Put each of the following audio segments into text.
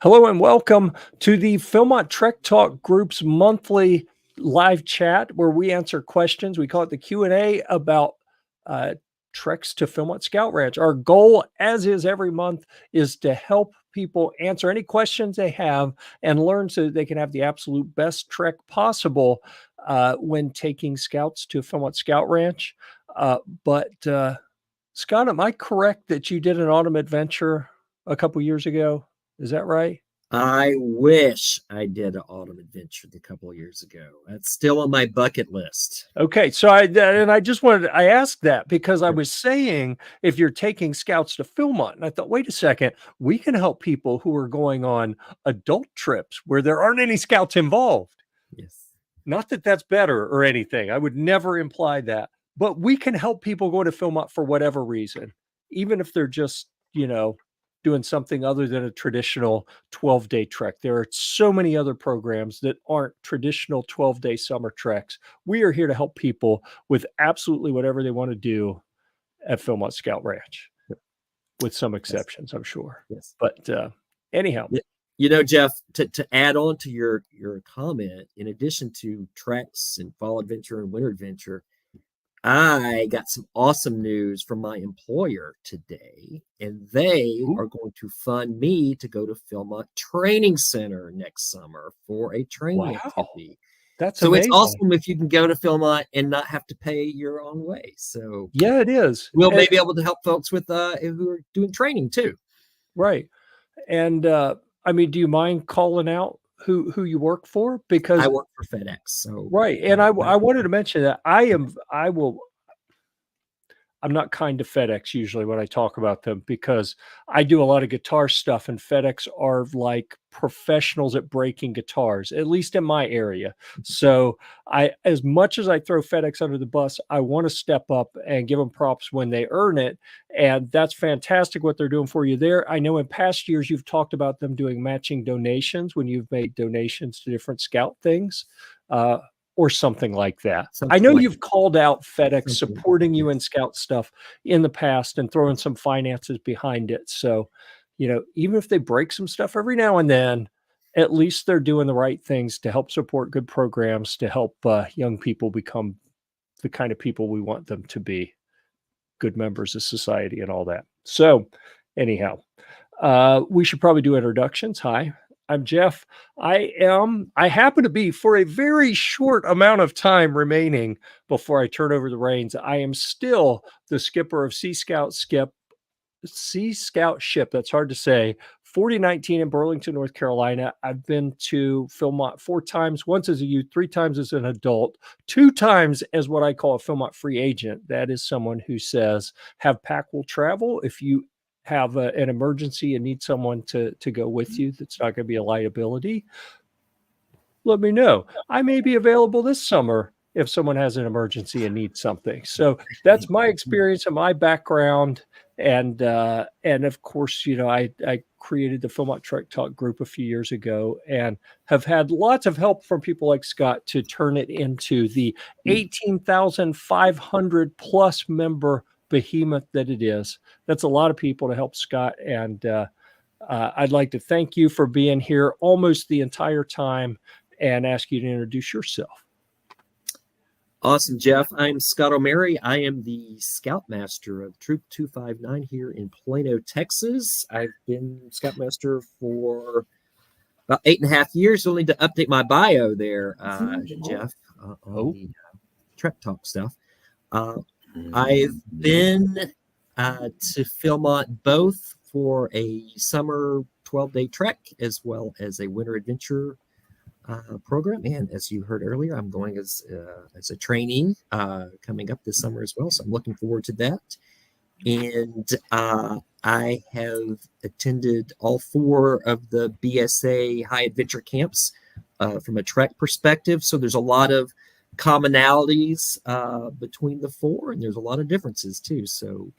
Hello and welcome to the Philmont Trek Talk Group's monthly live chat where we answer questions. We call it the Q&A about treks to Philmont Scout Ranch. Our goal, as is every month, is to help people answer any questions they have and learn so that they can have the absolute best trek possible when taking scouts to Philmont Scout Ranch. But Scott, am I correct that you did an autumn adventure a couple years ago? Is that right? I wish I did an autumn adventure a couple of years ago. That's still on my bucket list. Okay, so I asked that because I was saying if you're taking scouts to Philmont, and I thought, wait a second, we can help people who are going on adult trips where there aren't any scouts involved. Yes. Not that that's better or anything. I would never imply that, but we can help people go to Philmont for whatever reason, even if they're just, doing something other than a traditional 12-day trek. There are so many other programs that aren't traditional 12-day summer treks. We are here to help people with absolutely whatever they want to do at Philmont Scout Ranch, with some exceptions, I'm sure. Yes. But anyhow. Jeff, to add on to your comment, in addition to treks and fall adventure and winter adventure, I got some awesome news from my employer today, and they are going to fund me to go to Philmont Training Center next summer for a training activity. That's so amazing. It's awesome if you can go to Philmont and not have to pay your own way. So yeah, it is. We'll maybe be able to help folks with who are doing training too. Right. And do you mind calling out who you work for? Because I work for FedEx. So right. And I wanted to mention that I'm not kind to FedEx usually when I talk about them, because I do a lot of guitar stuff, and FedEx are like professionals at breaking guitars, at least in my area. So as much as I throw FedEx under the bus, I want to step up and give them props when they earn it. And that's fantastic what they're doing for you there. I know in past years, you've talked about them doing matching donations when you've made donations to different Scout things. Or something like that. I know you've called out FedEx supporting you in Scout stuff in the past and throwing some finances behind it. So, even if they break some stuff every now and then, at least they're doing the right things to help support good programs, to help young people become the kind of people we want them to be, good members of society and all that. So anyhow, we should probably do introductions. Hi, I'm Jeff. I happen to be, for a very short amount of time remaining before I turn over the reins, I am still the skipper of Sea Scout Ship, that's hard to say, 4019 in Burlington, North Carolina. I've been to Philmont 4 times, once as a youth, 3 times as an adult, 2 times as what I call a Philmont free agent. That is someone who says, have pack will travel. If you have an emergency and need someone to go with you that's not going to be a liability, let me know. I may be available this summer if someone has an emergency and needs something. So that's my experience and my background. And of course, I created the Philmont Trek Talk group a few years ago and have had lots of help from people like Scott to turn it into the 18,500 plus member behemoth that it is. That's a lot of people to help Scott. And I'd like to thank you for being here almost the entire time and ask you to introduce yourself. Awesome, Jeff. I'm Scott O'Mary. I am the Scoutmaster of Troop 259 here in Plano, Texas. I've been Scoutmaster for about 8.5 years. You'll need to update my bio there, Jeff, on the Trek Talk stuff. I've been to Philmont both for a summer 12-day trek as well as a winter adventure program. And as you heard earlier, I'm going as a trainee coming up this summer as well. So I'm looking forward to that. And I have attended all 4 of the BSA high adventure camps from a trek perspective. So there's a lot of commonalities between the 4, and there's a lot of differences too. So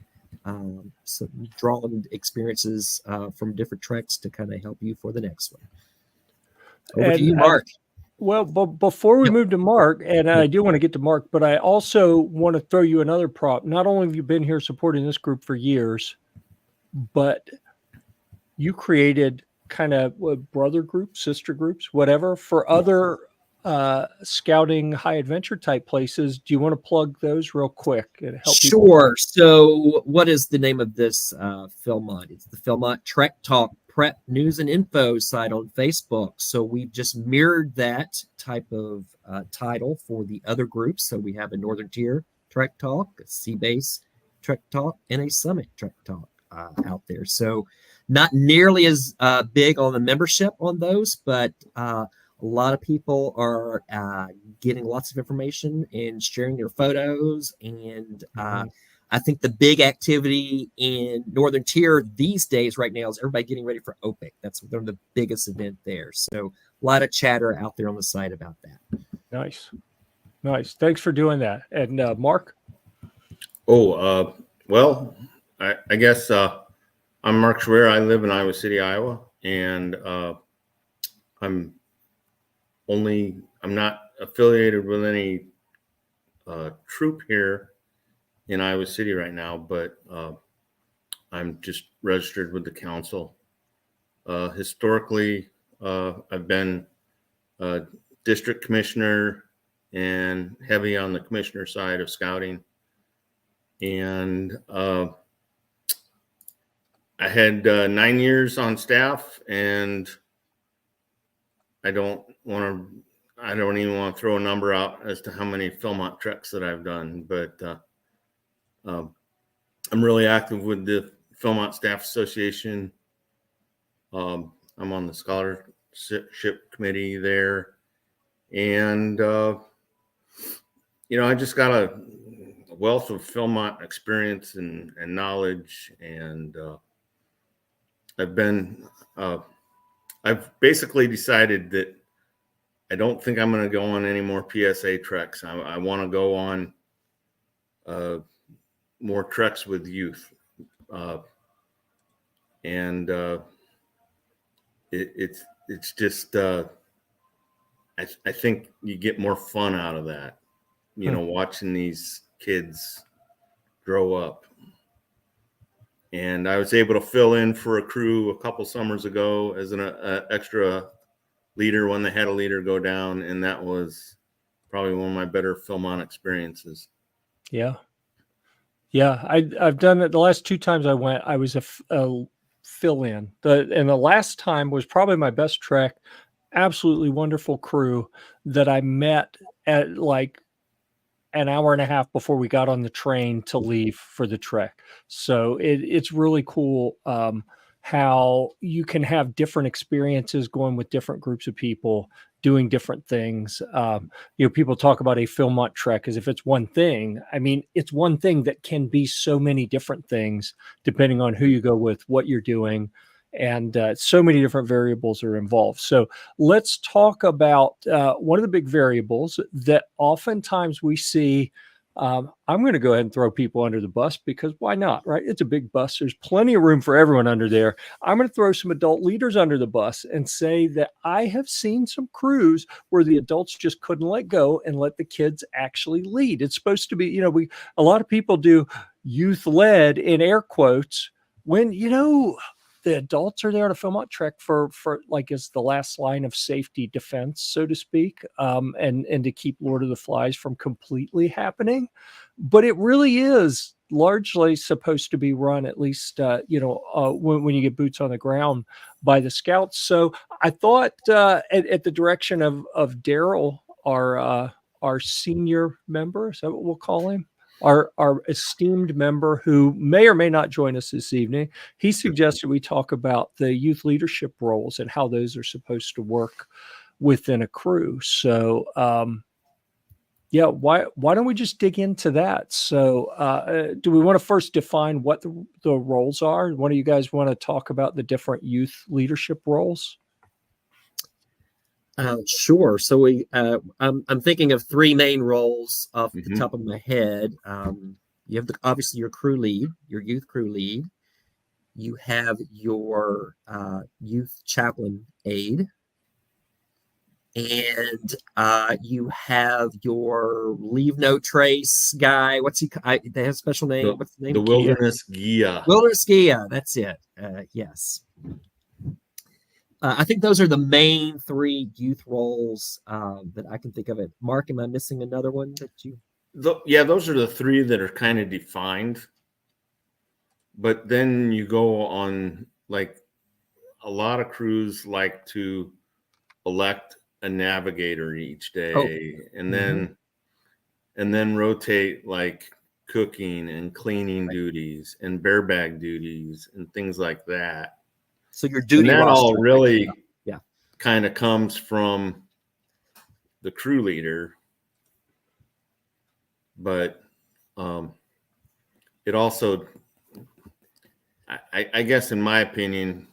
some drawing experiences from different treks to kind of help you for the next one. Over to you, Mark. Well, but before we move to Mark, and I do want to get to Mark, but I also want to throw you another prop. Not only have you been here supporting this group for years, but you created kind of brother groups, sister groups, whatever, for other scouting high adventure type places. Do you want to plug those real quick and help people? Sure. So, what is the name of this Philmont? It's the Philmont Trek Talk Prep News and Info site on Facebook. So, we've just mirrored that type of title for the other groups. So, we have a Northern Tier Trek Talk, a Sea Base Trek Talk, and a Summit Trek Talk out there. So, not nearly as big on the membership on those, but a lot of people are getting lots of information and sharing their photos. And I think the big activity in Northern Tier these days right now is everybody getting ready for OPIC. That's one of the biggest event there. So a lot of chatter out there on the site about that. Nice. Thanks for doing that. And Mark? Well, I guess I'm Mark Schwer. I live in Iowa City, Iowa, and I'm not affiliated with any troop here in Iowa City right now, but I'm just registered with the council. Historically, I've been a district commissioner and heavy on the commissioner side of scouting. And I had 9 years on staff, and I don't even want to throw a number out as to how many Philmont treks that I've done, but I'm really active with the Philmont Staff Association. I'm on the scholarship committee there, and I just got a wealth of Philmont experience and knowledge, and I've basically decided that I don't think I'm going to go on any more PSA treks. I want to go on more treks with youth, and it's just I think you get more fun out of that, watching these kids grow up. And I was able to fill in for a crew a couple summers ago as an extra leader when they had a leader go down, and that was probably one of my better Philmont experiences. Yeah, I've done it. The last 2 times I went, I was a fill-in. And the last time was probably my best trek. Absolutely wonderful crew that I met at like an hour and a half before we got on the train to leave for the trek. So it's really cool how you can have different experiences going with different groups of people doing different things. People talk about a Philmont trek as if it's one thing. I mean, it's one thing that can be so many different things depending on who you go with, what you're doing, and so many different variables are involved. So let's talk about one of the big variables that oftentimes we see. I'm going to go ahead and throw people under the bus because why not, right? It's a big bus. There's plenty of room for everyone under there. I'm going to throw some adult leaders under the bus and say that I have seen some crews where the adults just couldn't let go and let the kids actually lead. It's supposed to be, a lot of people do youth led in air quotes when, the adults are there on a Philmont trek for like as the last line of safety defense, so to speak, and to keep Lord of the Flies from completely happening. But it really is largely supposed to be run, at least, when you get boots on the ground by the scouts. So I thought at the direction of Darrel, our senior member, is that what we'll call him? Our esteemed member who may or may not join us this evening, he suggested we talk about the youth leadership roles and how those are supposed to work within a crew. So, why don't we just dig into that? So, do we want to first define what the roles are? One of you guys want to talk about the different youth leadership roles? Sure. So I'm thinking of 3 main roles off the top of my head. You have obviously your crew lead, your youth crew lead. You have your youth chaplain aide, and you have your leave no trace guy. What's he? They have a special name. What's the name? The Wilderness Gear. Wilderness Gear. That's it. Yes. I think those are the main three youth roles that I can think of. It. Mark, am I missing another one that you? Yeah, those are the three that are kind of defined. But then you go on, like, a lot of crews like to elect a navigator each day, and then rotate like cooking and cleaning duties and bear bag duties and things like that. So your duty and that roster, all really yeah, kind of comes from the crew leader, but it also, I guess, in my opinion,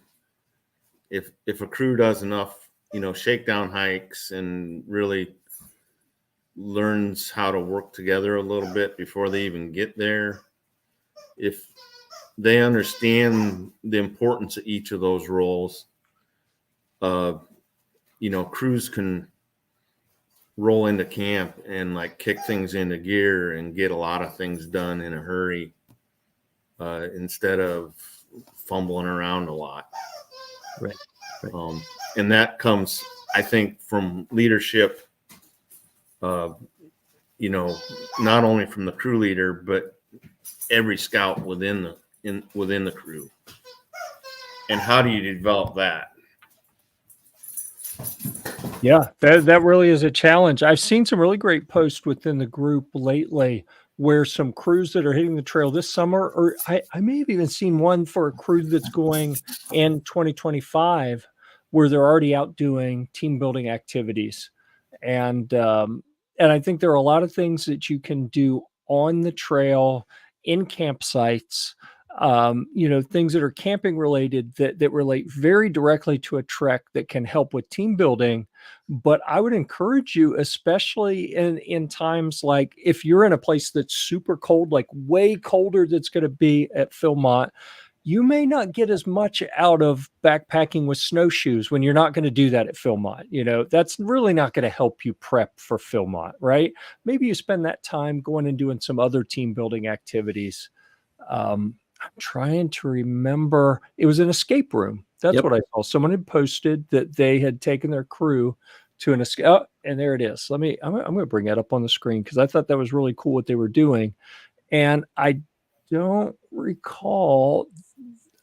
if a crew does enough, shakedown hikes and really learns how to work together a little bit before they even get there, if they understand the importance of each of those roles, crews can roll into camp and like kick things into gear and get a lot of things done in a hurry, instead of fumbling around a lot. Right. And that comes, I think, from leadership, not only from the crew leader, but every scout within the crew. And how do you develop that? Yeah, that really is a challenge. I've seen some really great posts within the group lately where some crews that are hitting the trail this summer, or I may have even seen one for a crew that's going in 2025 where they're already out doing team building activities. And I think there are a lot of things that you can do on the trail, in campsites, things that are camping related that relate very directly to a trek that can help with team building. But I would encourage you, especially in times like if you're in a place that's super cold, like way colder that's going to be at Philmont, you may not get as much out of backpacking with snowshoes when you're not going to do that at Philmont. That's really not going to help you prep for Philmont, right? Maybe you spend that time going and doing some other team building activities. I'm trying to remember. It was an escape room. That's what I saw. Someone had posted that they had taken their crew to an escape. Oh, and there it is. I'm going to bring that up on the screen because I thought that was really cool what they were doing. And I don't recall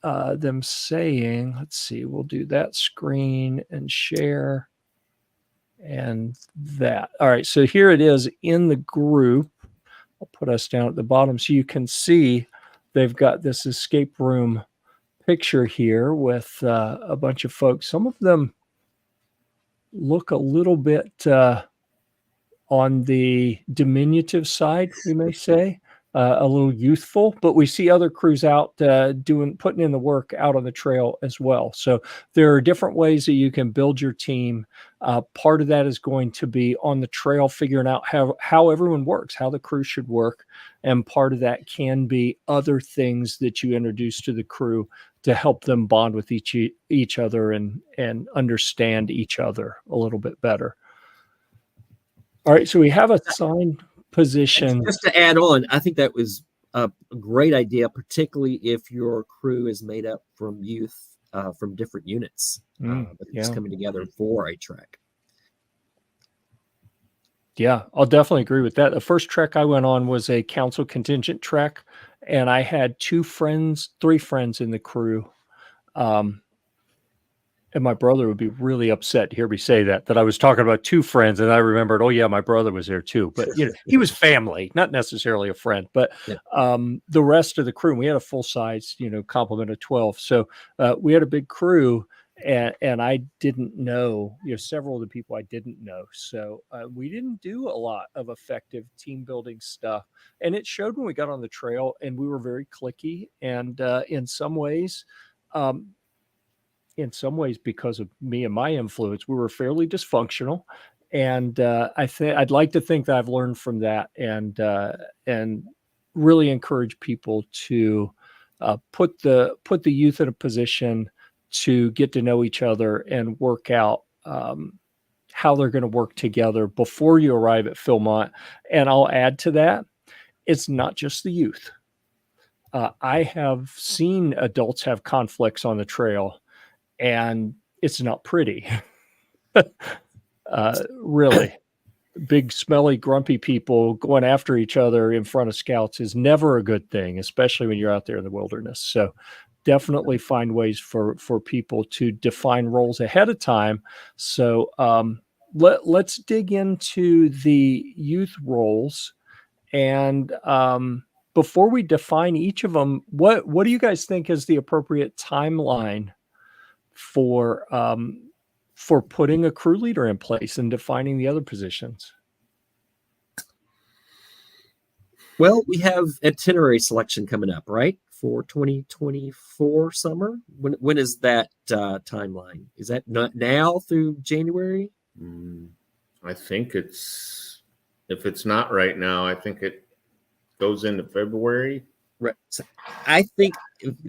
them saying, let's see, we'll do that screen and share and that. All right. So here it is in the group. I'll put us down at the bottom so you can see they've got this escape room picture here with a bunch of folks. Some of them look a little bit on the diminutive side, we may say, a little youthful, but we see other crews out putting in the work out on the trail as well. So there are different ways that you can build your team. Part of that is going to be on the trail, figuring out how everyone works, how the crew should work. And part of that can be other things that you introduce to the crew to help them bond with each other and understand each other a little bit better. All right, so we have assigned position. Just to add on, I think that was a great idea, particularly if your crew is made up from youth from different units that's coming together for a trek. Yeah, I'll definitely agree with that. The first trek I went on was a council contingent trek, and I had three friends in the crew. And my brother would be really upset to hear me say that I was talking about two friends. And I remembered, oh yeah, my brother was there too, but he was family, not necessarily a friend, but the rest of the crew, we had a full size, complement of 12. So we had a big crew and I didn't know, several of the people I didn't know. So we didn't do a lot of effective team building stuff. And it showed when we got on the trail and we were very cliquey. And in some ways, because of me and my influence, we were fairly dysfunctional. And I'd like to think that I've learned from that and really encourage people to put the youth in a position to get to know each other and work out how they're going to work together before you arrive at Philmont. And I'll add to that, it's not just the youth. I have seen adults have conflicts on the trail. And it's not pretty. Really. Big, smelly, grumpy people going after each other in front of scouts is never a good thing, especially when you're out there in the wilderness. So definitely find ways for people to define roles ahead of time. So let's dig into the youth roles. And before we define each of them, what do you guys think is the appropriate timeline for putting a crew leader in place and defining the other positions? Well, we have itinerary selection coming up, right? For 2024 summer. When is that timeline? Is that not now through January? I think if it's not right now, I think it goes into February. Right. So I think,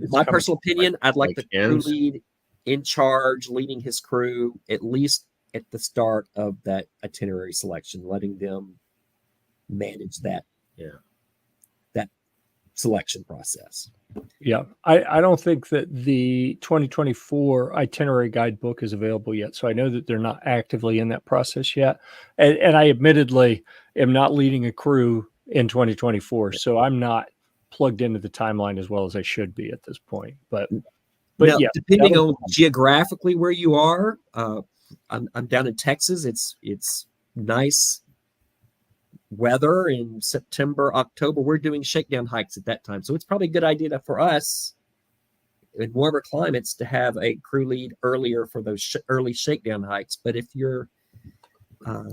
my personal opinion, I'd like the crew lead in charge, leading his crew at least at the start of that itinerary selection, letting them manage that selection process. Yeah, I don't think that the 2024 itinerary guidebook is available yet. So I know that they're not actively in that process yet. And I admittedly am not leading a crew in 2024. So I'm not plugged into the timeline as well as I should be at this point. But now, yeah, depending on geographically where you are, I'm down in Texas. It's nice weather in September, October. We're doing shakedown hikes at that time. So it's probably a good idea for us in warmer climates to have a crew lead earlier for those early shakedown hikes. But if you're a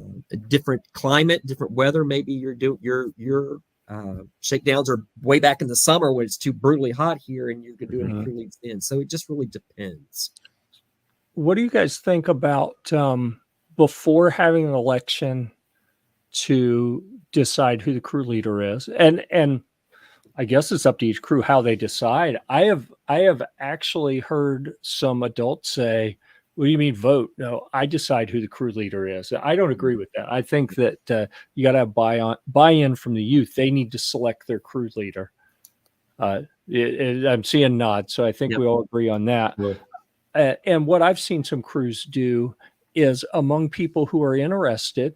different climate, different weather, maybe your shakedowns are way back in the summer when it's too brutally hot here and you're doing crew leads then. So it just really depends. What do you guys think about before having an election to decide who the crew leader is? And I guess it's up to each crew how they decide. I have actually heard some adults say, "What do you mean vote?" No, I decide who the crew leader is. I don't agree with that. I think that you got to have buy-in from the youth. They need to select their crew leader. I'm seeing nods, so I think we all agree on that. Yeah. And what I've seen some crews do is, among people who are interested,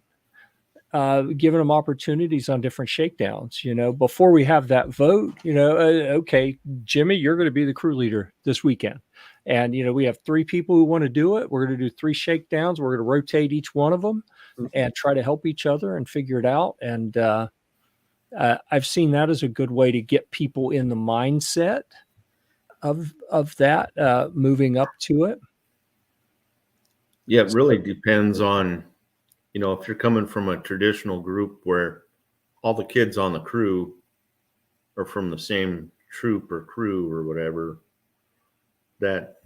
giving them opportunities on different shakedowns. Before we have that vote, okay, Jimmy, you're going to be the crew leader this weekend. And, we have 3 people who want to do it. We're going to do 3 shakedowns. We're going to rotate each one of them and try to help each other and figure it out. And I've seen that as a good way to get people in the mindset of that, moving up to it. Yeah, it really depends on, if you're coming from a traditional group where all the kids on the crew are from the same troop or crew or whatever, that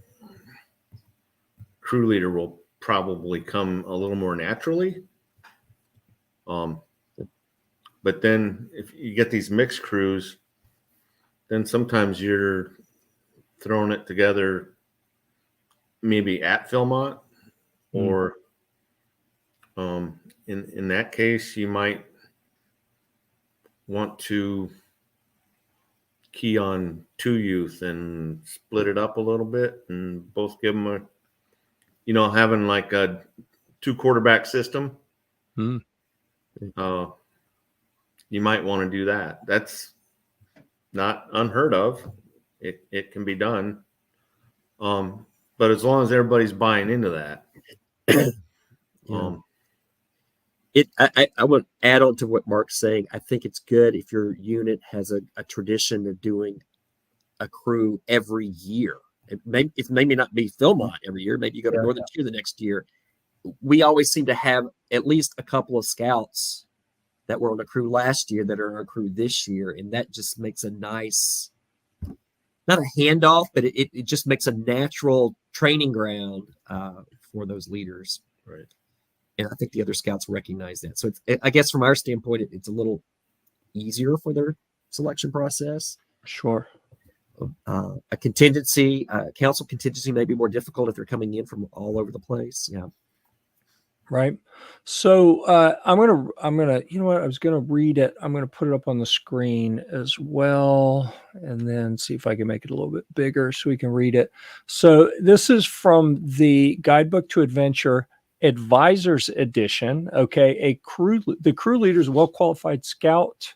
crew leader will probably come a little more naturally. But then if you get these mixed crews, then sometimes you're throwing it together maybe at Philmont, or in that case, you might want to key on 2 youth and split it up a little bit and both give them having like a 2 quarterback system. You might want to do that. That's not unheard of. It can be done. But as long as everybody's buying into that. I want to add on to what Mark's saying. I think it's good if your unit has a tradition of doing a crew every year. It may not be Philmont every year. Maybe you go to Northern Tier the next year. We always seem to have at least a couple of scouts that were on a crew last year that are on a crew this year. And that just makes a nice, not a handoff, but it just makes a natural training ground for those leaders. Right. And I think the other scouts recognize that. So I guess from our standpoint, it's a little easier for their selection process. Sure. A contingency, council contingency may be more difficult if they're coming in from all over the place. Yeah. Right. So I'm gonna, you know what? I was gonna read it. I'm gonna put it up on the screen as well, and then see if I can make it a little bit bigger so we can read it. So this is from the Guidebook to Adventure Advisors Edition. Okay, the crew leader's well qualified scout.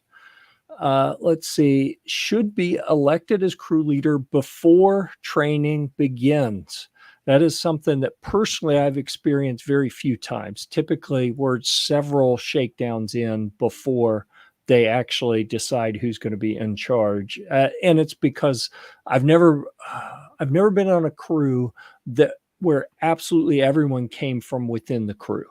Let's see, should be elected as crew leader before training begins. That is something that personally I've experienced very few times. Typically, we're several shakedowns in before they actually decide who's going to be in charge, and it's because I've never, I've never been on a crew that where absolutely everyone came from within the crew.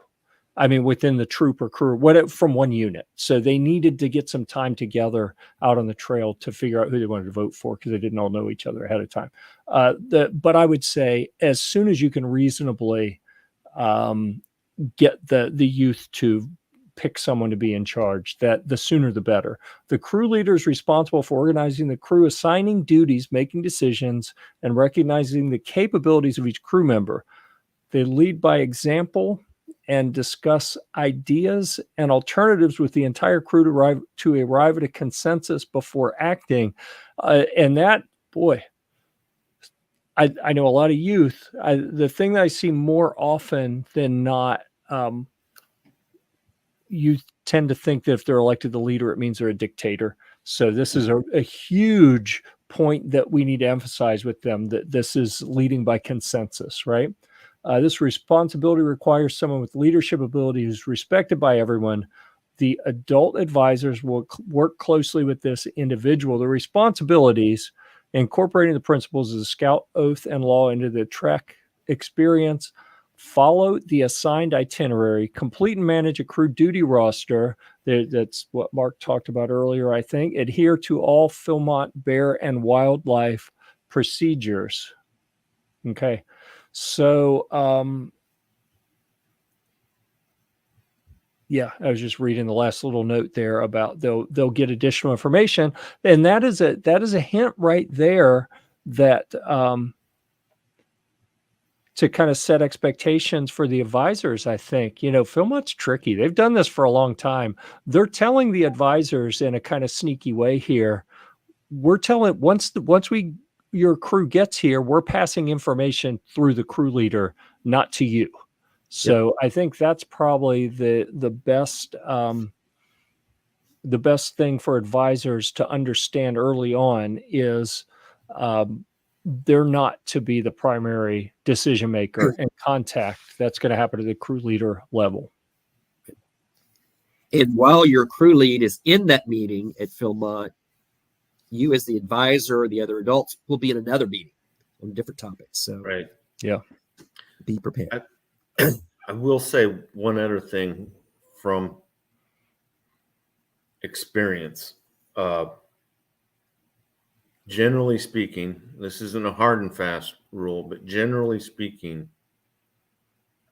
I mean, within the troop or crew, from one unit. So they needed to get some time together out on the trail to figure out who they wanted to vote for because they didn't all know each other ahead of time. But I would say as soon as you can reasonably get the youth to pick someone to be in charge, that the sooner the better. The crew leader is responsible for organizing the crew, assigning duties, making decisions, and recognizing the capabilities of each crew member. They lead by example and discuss ideas and alternatives with the entire crew to arrive at a consensus before acting. And that, boy, I know a lot of youth. The thing that I see more often than not, youth tend to think that if they're elected the leader, it means they're a dictator. So this is a huge point that we need to emphasize with them, that this is leading by consensus, right? This responsibility requires someone with leadership ability who's respected by everyone. The adult advisors will work closely with this individual. The responsibilities, incorporating the principles of the Scout oath and law into the trek experience, follow the assigned itinerary, complete and manage a crew duty roster. That's what Mark talked about earlier, I think. Adhere to all Philmont bear and wildlife procedures. Okay. So, yeah, I was just reading the last little note there about they'll get additional information, and that is a hint right there that to kind of set expectations for the advisors. I think, you know, Philmont's tricky. They've done this for a long time. They're telling the advisors in a kind of sneaky way here. We're telling once your crew gets here, we're passing information through the crew leader, not to you. So yep. I think that's probably the best thing for advisors to understand early on is they're not to be the primary decision maker and contact. That's going to happen to the crew leader level. And while your crew lead is in that meeting at Philmont, you as the advisor or the other adults will be in another meeting on different topics. So right. Yeah. Be prepared. I will say one other thing from experience. Generally speaking, this isn't a hard and fast rule, but generally speaking,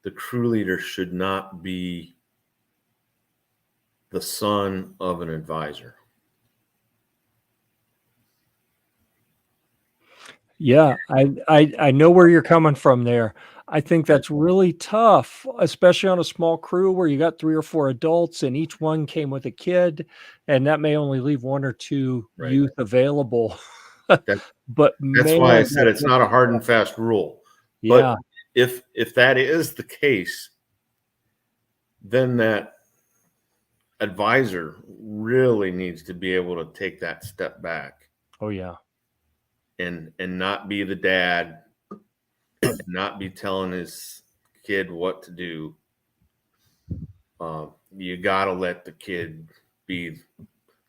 the crew leader should not be the son of an advisor. Yeah, I know where you're coming from there. I think that's really tough, especially on a small crew where you got 3 or 4 adults and each one came with a kid, and that may only leave 1 or 2 Right. youth available. But that's why I said it's not a hard and fast rule. Yeah. But if that is the case, then that advisor really needs to be able to take that step back. Oh yeah. And not be the dad, and not be telling his kid what to do. You got to let the kid be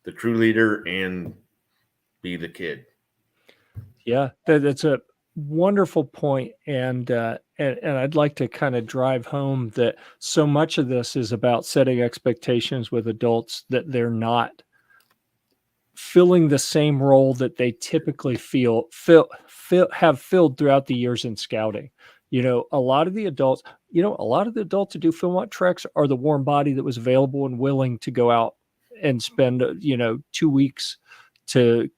the crew leader and be the kid. Yeah, that's a wonderful point, and I'd like to kind of drive home that so much of this is about setting expectations with adults that they're not filling the same role that they typically have filled throughout the years in scouting. You know, a lot of the adults that do Philmont treks are the warm body that was available and willing to go out and spend 2 weeks to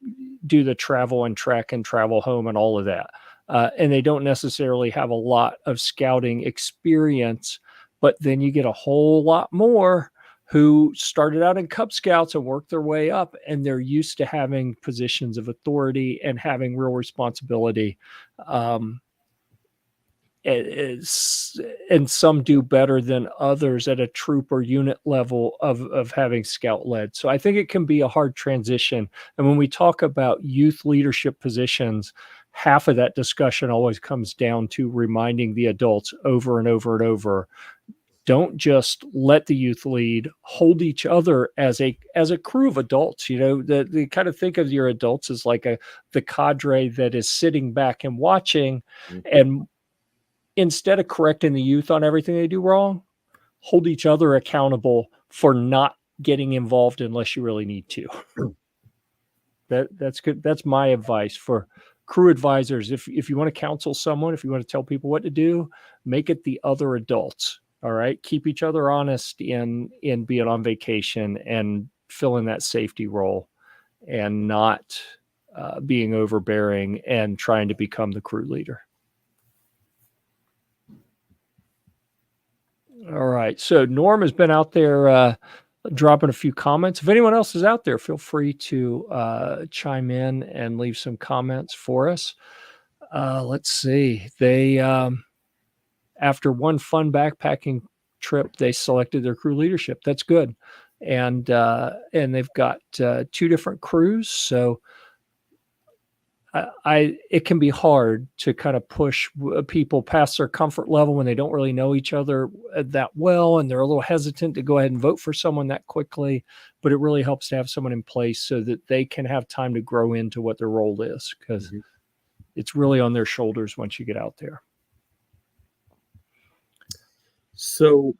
do the travel and trek and travel home and all of that. And they don't necessarily have a lot of scouting experience But then you get a whole lot more who started out in Cub Scouts and worked their way up, and they're used to having positions of authority and having real responsibility. And some do better than others at a troop or unit level of having scout led. So I think it can be a hard transition. And when we talk about youth leadership positions, half of that discussion always comes down to reminding the adults over and over and over, don't just let the youth lead, hold each other as a crew of adults. You know, they kind of think of your adults as like the cadre that is sitting back and watching, and instead of correcting the youth on everything they do wrong, hold each other accountable for not getting involved unless you really need to. That's good. That's my advice for crew advisors. If you want to counsel someone, if you want to tell people what to do, make it the other adults. All right. Keep each other honest in being on vacation and filling that safety role, and not being overbearing and trying to become the crew leader. All right. So Norm has been out there dropping a few comments. If anyone else is out there, feel free to chime in and leave some comments for us. Let's see. They, after one fun backpacking trip, they selected their crew leadership. That's good. And they've got 2 different crews. So it can be hard to kind of push people past their comfort level when they don't really know each other that well, and they're a little hesitant to go ahead and vote for someone that quickly. But it really helps to have someone in place so that they can have time to grow into what their role is, because it's really on their shoulders once you get out there. So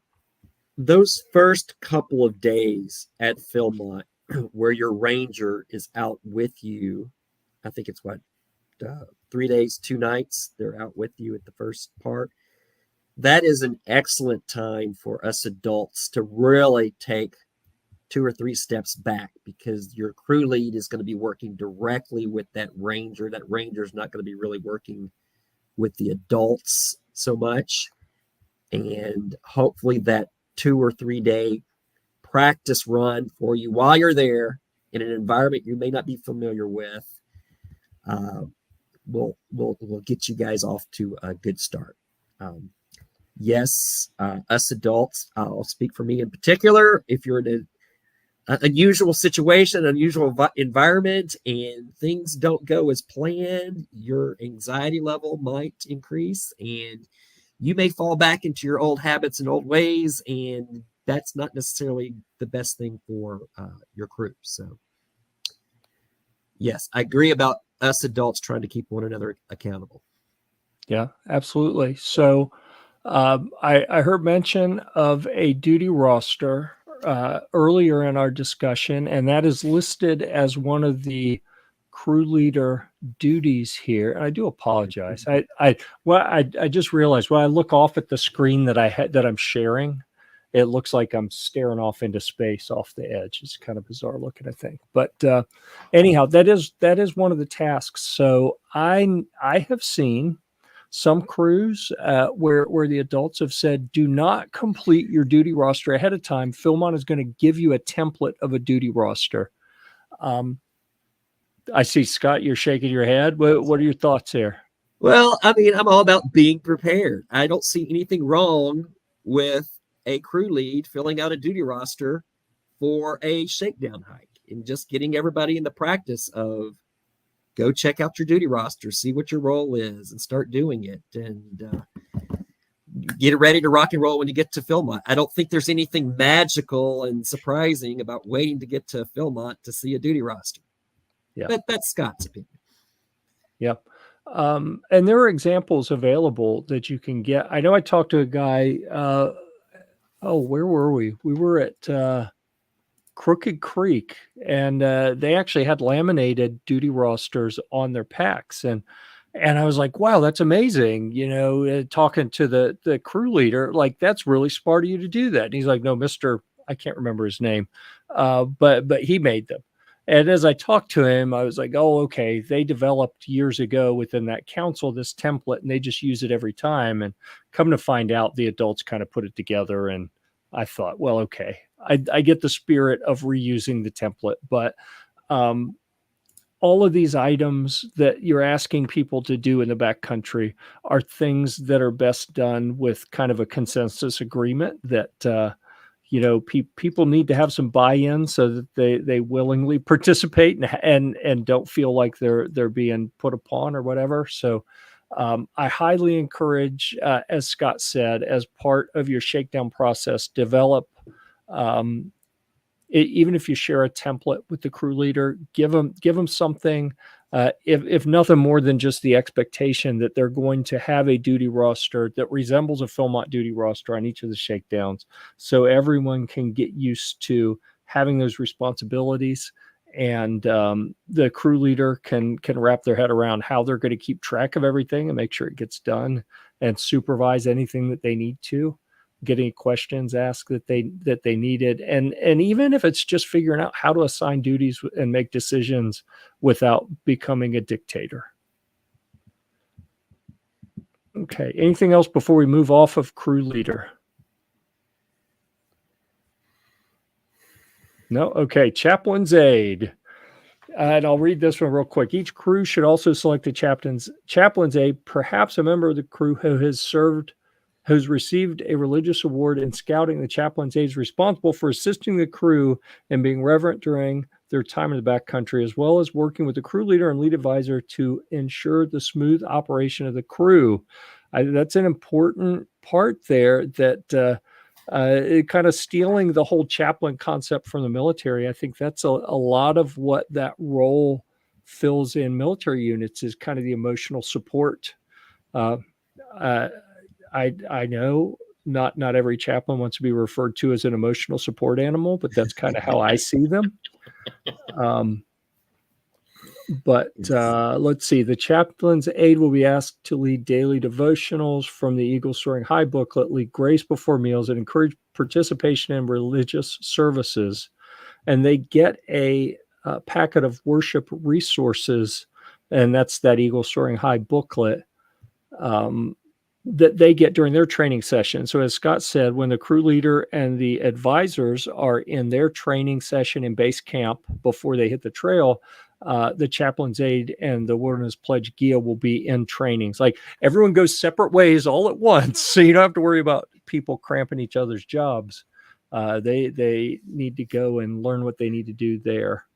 those first couple of days at Philmont where your ranger is out with you, I think it's 3 days, 2 nights. They're out with you at the first part. That is an excellent time for us adults to really take 2 or 3 steps back, because your crew lead is going to be working directly with that ranger. That ranger is not going to be really working with the adults so much. And hopefully that 2 or 3 day practice run for you while you're there in an environment you may not be familiar with will get you guys off to a good start. Yes, us adults, I'll speak for me in particular. If you're in an unusual situation, unusual environment, and things don't go as planned, your anxiety level might increase, and you may fall back into your old habits and old ways, and that's not necessarily the best thing for your crew. So, yes, I agree about us adults trying to keep one another accountable. Yeah, absolutely. So I heard mention of a duty roster earlier in our discussion, and that is listed as one of the crew leader duties here. And I do apologize. I just realized when I look off at the screen that I'm sharing, it looks like I'm staring off into space off the edge. It's kind of bizarre looking, I think. But anyhow, that is one of the tasks. So I have seen some crews where the adults have said, do not complete your duty roster ahead of time. Philmont is going to give you a template of a duty roster. I see, Scott, you're shaking your head. What are your thoughts here? Well, I mean, I'm all about being prepared. I don't see anything wrong with a crew lead filling out a duty roster for a shakedown hike and just getting everybody in the practice of go check out your duty roster, see what your role is, and start doing it, and get ready to rock and roll when you get to Philmont. I don't think there's anything magical and surprising about waiting to get to Philmont to see a duty roster. Yeah, but that's Scott's opinion. Yep. And there are examples available that you can get. I know I talked to a guy. Where were we? We were at Crooked Creek, and they actually had laminated duty rosters on their packs, and I was like, wow, that's amazing. You know, talking to the crew leader, like, that's really smart of you to do that. And he's like, no, Mr. I can't remember his name, but he made them. And as I talked to him, I was like, oh, okay, they developed years ago within that council this template and they just use it every time. And come to find out, the adults kind of put it together. And I thought, well, okay, I get the spirit of reusing the template, but all of these items that you're asking people to do in the backcountry are things that are best done with kind of a consensus agreement that, people need to have some buy-in so that they willingly participate and don't feel like they're being put upon or whatever. So I highly encourage, as Scott said, as part of your shakedown process, develop even if you share a template with the crew leader, give them something, if nothing more than just the expectation that they're going to have a duty roster that resembles a Philmont duty roster on each of the shakedowns, so everyone can get used to having those responsibilities, and the crew leader can wrap their head around how they're going to keep track of everything and make sure it gets done and supervise anything that they need to, get any questions asked that they needed, and even if it's just figuring out how to assign duties and make decisions without becoming a dictator. Okay, anything else before we move off of crew leader? No. Okay, chaplain's aide. And I'll read this one real quick. Each crew should also select a chaplain's aide, perhaps a member of the crew who's received a religious award in scouting. The chaplain's aide is responsible for assisting the crew and being reverent during their time in the backcountry, as well as working with the crew leader and lead advisor to ensure the smooth operation of the crew. That's an important part there, that kind of stealing the whole chaplain concept from the military. I think that's a lot of what that role fills in military units, is kind of the emotional support. I know not every chaplain wants to be referred to as an emotional support animal, but that's kind of how I see them. Let's see. The chaplain's aide will be asked to lead daily devotionals from the Eagle Soaring High booklet, lead grace before meals, and encourage participation in religious services. And they get a packet of worship resources, and that's that Eagle Soaring High booklet, that they get during their training session. So as Scott said, when the crew leader and the advisors are in their training session in base camp before they hit the trail, the chaplain's aide and the Wilderness Pledge Gear will be in trainings. Like, everyone goes separate ways all at once, so you don't have to worry about people cramping each other's jobs. They need to go and learn what they need to do there.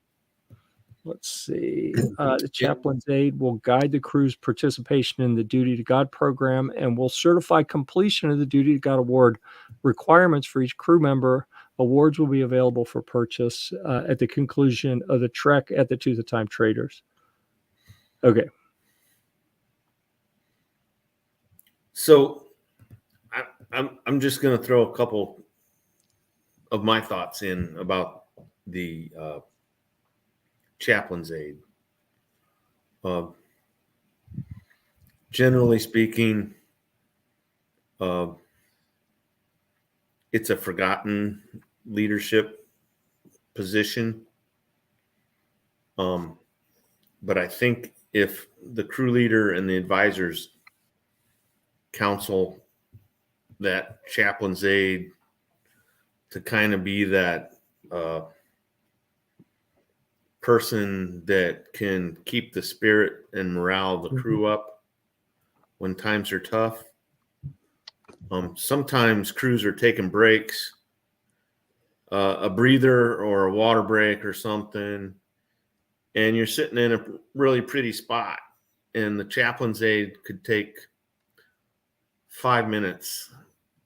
Let's see. The chaplain's aide will guide the crew's participation in the Duty to God program and will certify completion of the Duty to God award requirements for each crew member. Awards will be available for purchase at the conclusion of the trek at the To the Time Traders. Okay. So I'm just going to throw a couple of my thoughts in about the chaplain's aide. Generally speaking, it's a forgotten leadership position. But I think if the crew leader and the advisors counsel that chaplain's aide to kind of be that person that can keep the spirit and morale of the crew up when times are tough. Sometimes crews are taking breaks, a breather or a water break or something, and you're sitting in a really pretty spot, and the chaplain's aide could take 5 minutes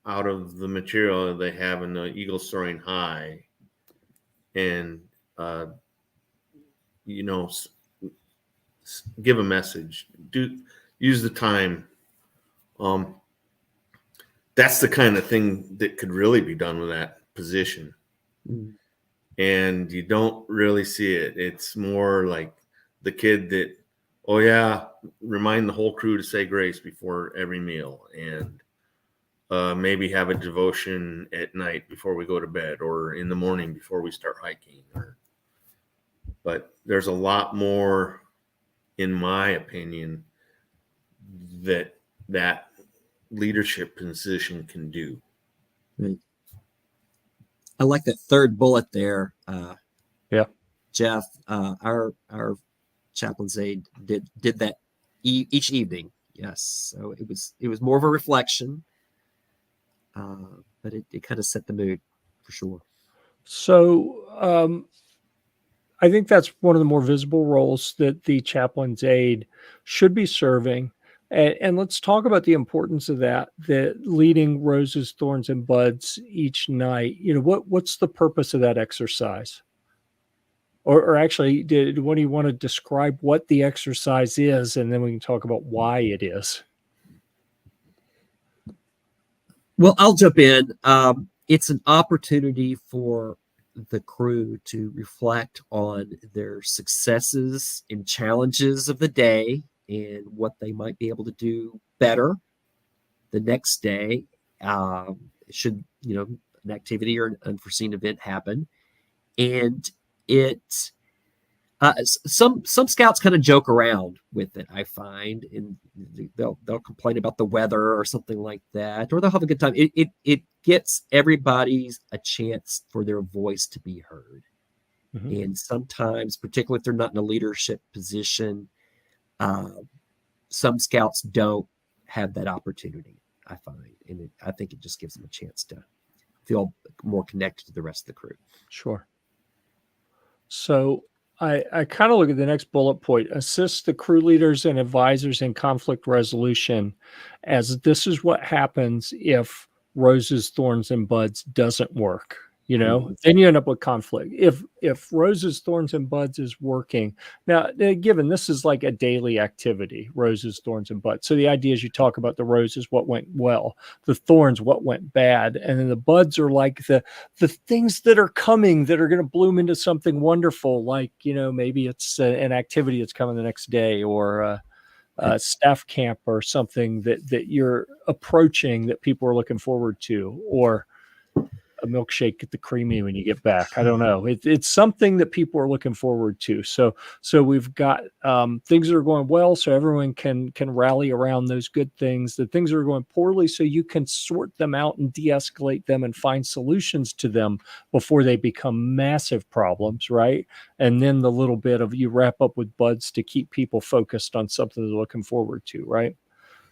out of the material they have in the Eagle Soaring High and give a message, use the time. That's the kind of thing that could really be done with that position. And you don't really see it. It's more like the kid that, oh yeah, remind the whole crew to say grace before every meal, and maybe have a devotion at night before we go to bed, or in the morning before we start hiking. but there's a lot more, in my opinion, that leadership position can do. Right. I like that third bullet there. Yeah. Jeff, our chaplain's aide did that each evening. Yes, so it was more of a reflection, but it kind of set the mood for sure. So I think that's one of the more visible roles that the chaplain's aide should be serving. And let's talk about the importance of that leading roses, thorns, and buds each night. You know, what's the purpose of that exercise? Or actually, what do you want to describe what the exercise is, and then we can talk about why it is. Well, I'll jump in. It's an opportunity for the crew to reflect on their successes and challenges of the day and what they might be able to do better the next day. Should, you know, an activity or an unforeseen event happen. And it some scouts kind of joke around with it, I find, and they'll complain about the weather or something like that, or they'll have a good time. It gets everybody's a chance for their voice to be heard. Mm-hmm. And sometimes, particularly if they're not in a leadership position, some scouts don't have that opportunity, I find, and I think it just gives them a chance to feel more connected to the rest of the crew. Sure. So I kind of look at the next bullet point: assist the crew leaders and advisors in conflict resolution, as this is what happens if roses, thorns, and buds doesn't work. You know, mm-hmm. Then you end up with conflict. If roses, thorns, and buds is working, now given this is like a daily activity, roses, thorns, and buds. So the idea is you talk about the roses, what went well, the thorns, what went bad, and then the buds are like the things that are coming that are going to bloom into something wonderful. Like, you know, maybe it's an activity that's coming the next day, or staff camp or something that you're approaching that people are looking forward to, or a milkshake at the Creamy when you get back. I don't know. It's something that people are looking forward to. So we've got things that are going well, so everyone can rally around those good things. The things that are going poorly, so you can sort them out and de-escalate them and find solutions to them before they become massive problems, right? And then the little bit of you wrap up with buds to keep people focused on something they're looking forward to, right?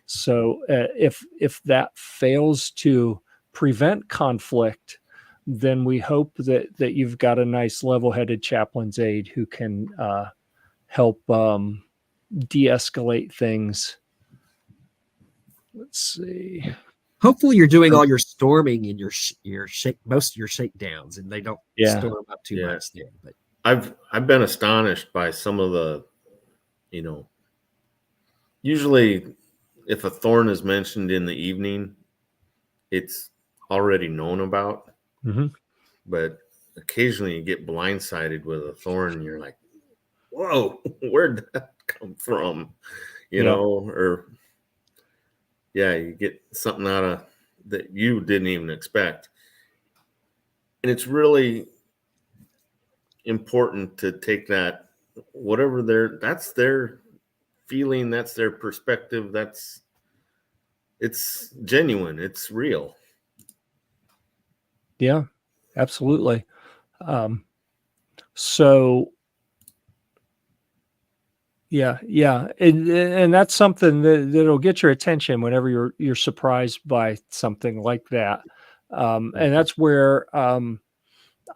So if that fails to prevent conflict, then we hope that you've got a nice level-headed chaplain's aide who can help de-escalate things. Let's see. Hopefully you're doing all your storming and most of your shakedowns, and they don't storm up too much there. But I've been astonished by some of the, you know, usually if a thorn is mentioned in the evening, it's already known about. Mm-hmm. But occasionally you get blindsided with a thorn and you're like, whoa, where'd that come from? You know, or you get something out of that you didn't even expect. And it's really important to take that, whatever that's their feeling, that's their perspective, it's genuine, it's real. Yeah, absolutely. So and that's something that'll get your attention whenever you're surprised by something like that. And that's where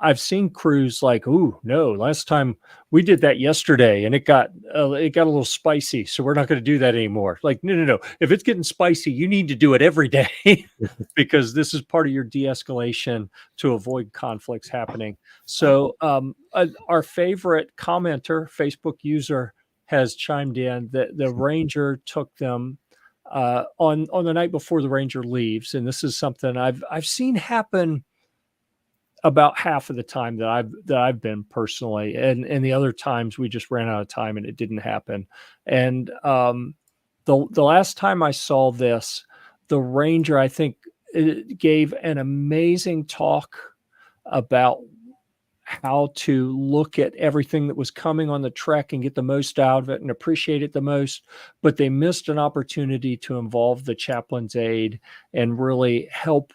I've seen crews like, "Ooh, no, last time we did that yesterday and it got a little spicy, so we're not going to do that anymore." Like, no. If it's getting spicy, you need to do it every day because this is part of your de-escalation to avoid conflicts happening. So our favorite commenter, Facebook user, has chimed in that the ranger took them on the night before the ranger leaves. And this is something I've seen happen about half of the time that I've been personally, and the other times we just ran out of time and it didn't happen. And the last time I saw this, the ranger, I think, gave an amazing talk about how to look at everything that was coming on the trek and get the most out of it and appreciate it the most, but they missed an opportunity to involve the chaplain's aide and really help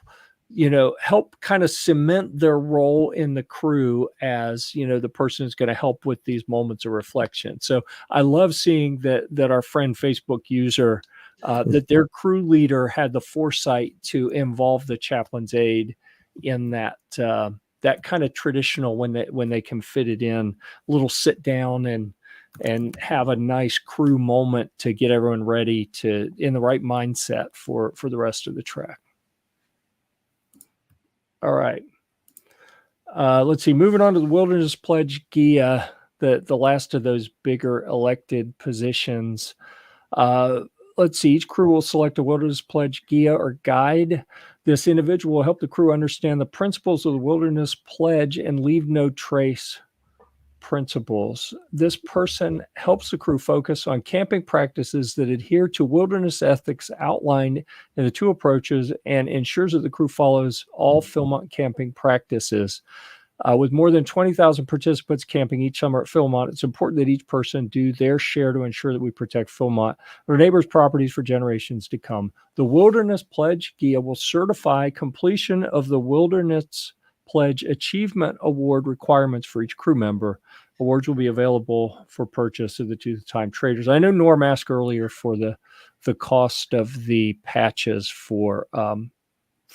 kind of cement their role in the crew as, the person who's going to help with these moments of reflection. So I love seeing that our friend Facebook user, that their crew leader had the foresight to involve the chaplain's aide in that kind of traditional, when they can fit it in, little sit down and have a nice crew moment to get everyone ready in the right mindset for the rest of the trek. All right. Let's see. Moving on to the Wilderness Pledge GIA, the last of those bigger elected positions. Let's see. Each crew will select a Wilderness Pledge GIA or guide. This individual will help the crew understand the principles of the Wilderness Pledge and leave no trace principles. This person helps the crew focus on camping practices that adhere to wilderness ethics outlined in the 2 approaches and ensures that the crew follows all Philmont camping practices. With more than 20,000 participants camping each summer at Philmont, it's important that each person do their share to ensure that we protect Philmont, our neighbors' properties for generations to come. The Wilderness Pledge GIA will certify completion of the Wilderness Pledge Achievement Award requirements for each crew member. Awards will be available for purchase of the two-time traders. I know Norm asked earlier for the cost of the patches for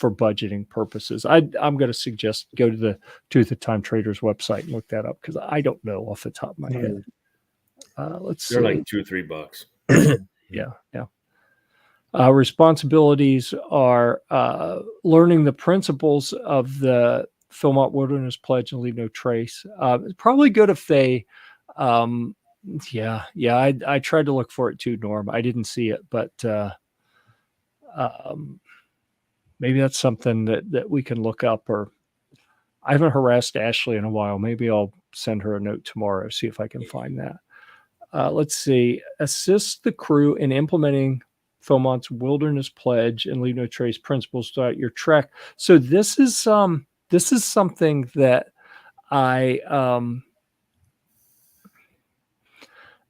budgeting purposes. I'm going to suggest go to the Tooth of Time Traders website and look that up because I don't know off the top of my head. Let's see. They're like $2-3. Yeah. Responsibilities are learning the principles of the Philmont Wilderness Pledge and leave no trace. It's probably good if they, I tried to look for it too, Norm. I didn't see it, but maybe that's something that we can look up. Or I haven't harassed Ashley in a while. Maybe I'll send her a note tomorrow, see if I can find that. Let's see. Assist the crew in implementing Philmont's Wilderness Pledge and leave no trace principles throughout your trek. So this is something that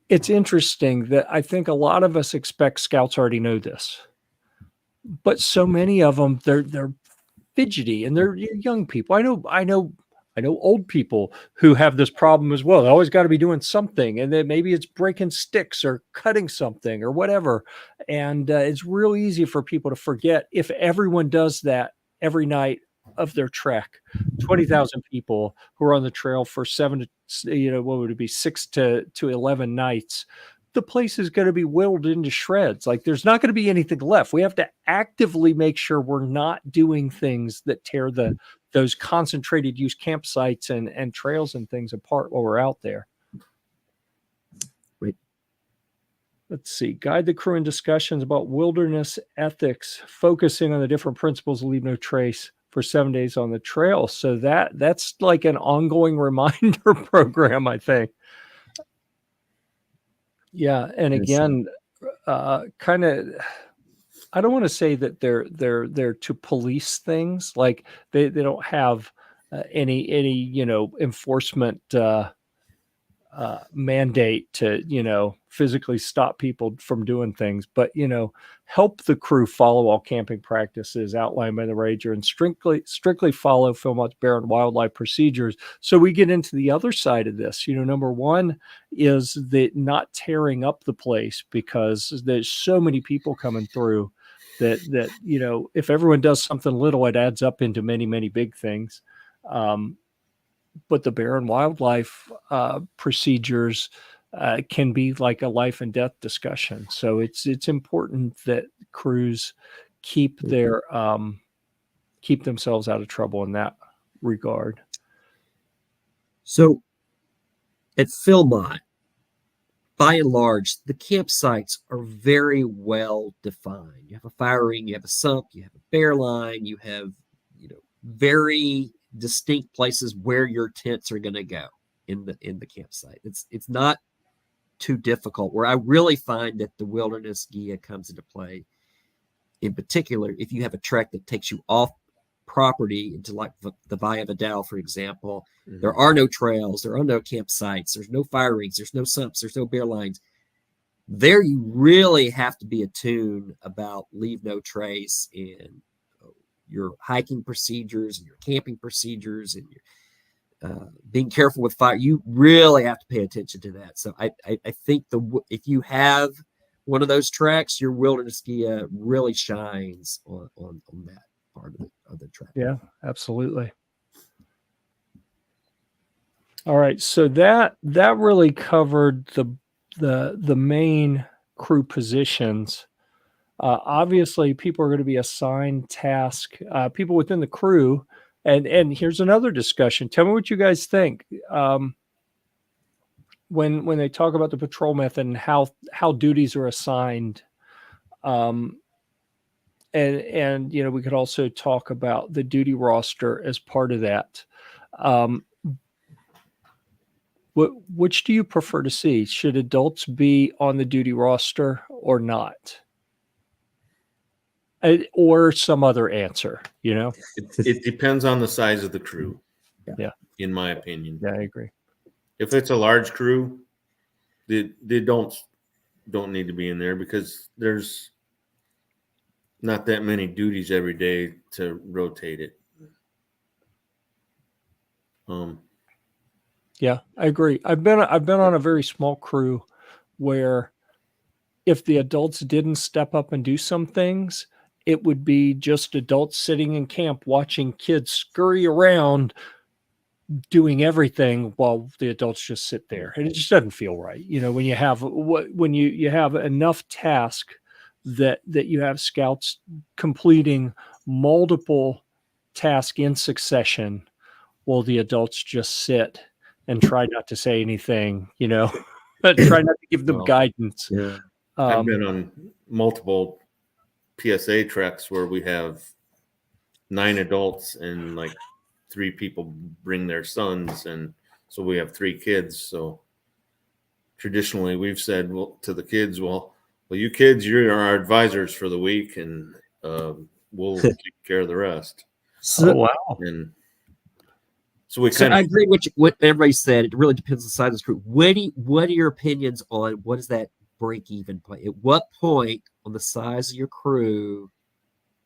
it's interesting that I think a lot of us expect scouts already know this, but so many of them, they're fidgety and they're young people. I know old people who have this problem as well. They always got to be doing something, and then maybe it's breaking sticks or cutting something or whatever. And it's real easy for people to forget if everyone does that every night of their trek. 20,000 people who are on the trail for 6 to 11 nights. The place is going to be whittled into shreds. Like there's not going to be anything left. We have to actively make sure we're not doing things that tear those concentrated use campsites and trails and things apart while we're out there. Right. Let's see. Guide the crew in discussions about wilderness ethics, focusing on the different principles to leave no trace for 7 days on the trail. So that's like an ongoing reminder program, I think. Yeah, and again, kind of, I don't want to say that they're to police things. Like they don't have any enforcement mandate to physically stop people from doing things, but help the crew follow all camping practices outlined by the ranger and strictly follow Philmont's bear and wildlife procedures. So we get into the other side of this. Number one is the not tearing up the place, because there's so many people coming through that if everyone does something little, it adds up into many, many big things. But the bear and wildlife procedures can be like a life and death discussion. So it's important that crews keep themselves out of trouble in that regard. So at Philmont, by and large, the campsites are very well defined. You have a fire ring, you have a sump, you have a bear line, you have very distinct places where your tents are going to go in the campsite. It's not too difficult. Where I really find that the wilderness GIA comes into play, in particular, if you have a trek that takes you off property into like the Via Vidal, for example, Mhm. there are no trails, there are no campsites, there's no fire rings, there's no sumps, there's no bear lines. There you really have to be attuned about leave no trace in your hiking procedures and your camping procedures and your being careful with fire. You really have to pay attention to that. So I think if you have one of those tracks, your wilderness guia really shines on that part of the track. Yeah, absolutely. All right, so that really covered the main crew positions. Obviously, people are going to be assigned task, people within the crew, and here's another discussion. Tell me what you guys think. When they talk about the patrol method and how duties are assigned, and you know, we could also talk about the duty roster as part of that. Which do you prefer to see? Should adults be on the duty roster or not? Or some other answer, you know? It depends on the size of the crew. Yeah. In my opinion. Yeah, I agree. If it's a large crew, they don't need to be in there because there's not that many duties every day to rotate it. Yeah, I agree. I've been on a very small crew where if the adults didn't step up and do some things, it would be just adults sitting in camp watching kids scurry around doing everything while the adults just sit there, and it just doesn't feel right. You know, when you have you have enough task that you have scouts completing multiple tasks in succession while the adults just sit and try not to say anything, you know, try not to give them guidance. Yeah. I've been on multiple PSA treks where we have 9 adults and like 3 people bring their sons, and so we have 3 kids. So traditionally we've said to the kids, well, you kids, you're our advisors for the week, and we'll take care of the rest. So, wow. And so I agree with what everybody said. It really depends on the size of the crew. What are your opinions on what is that break-even point? At what point on the size of your crew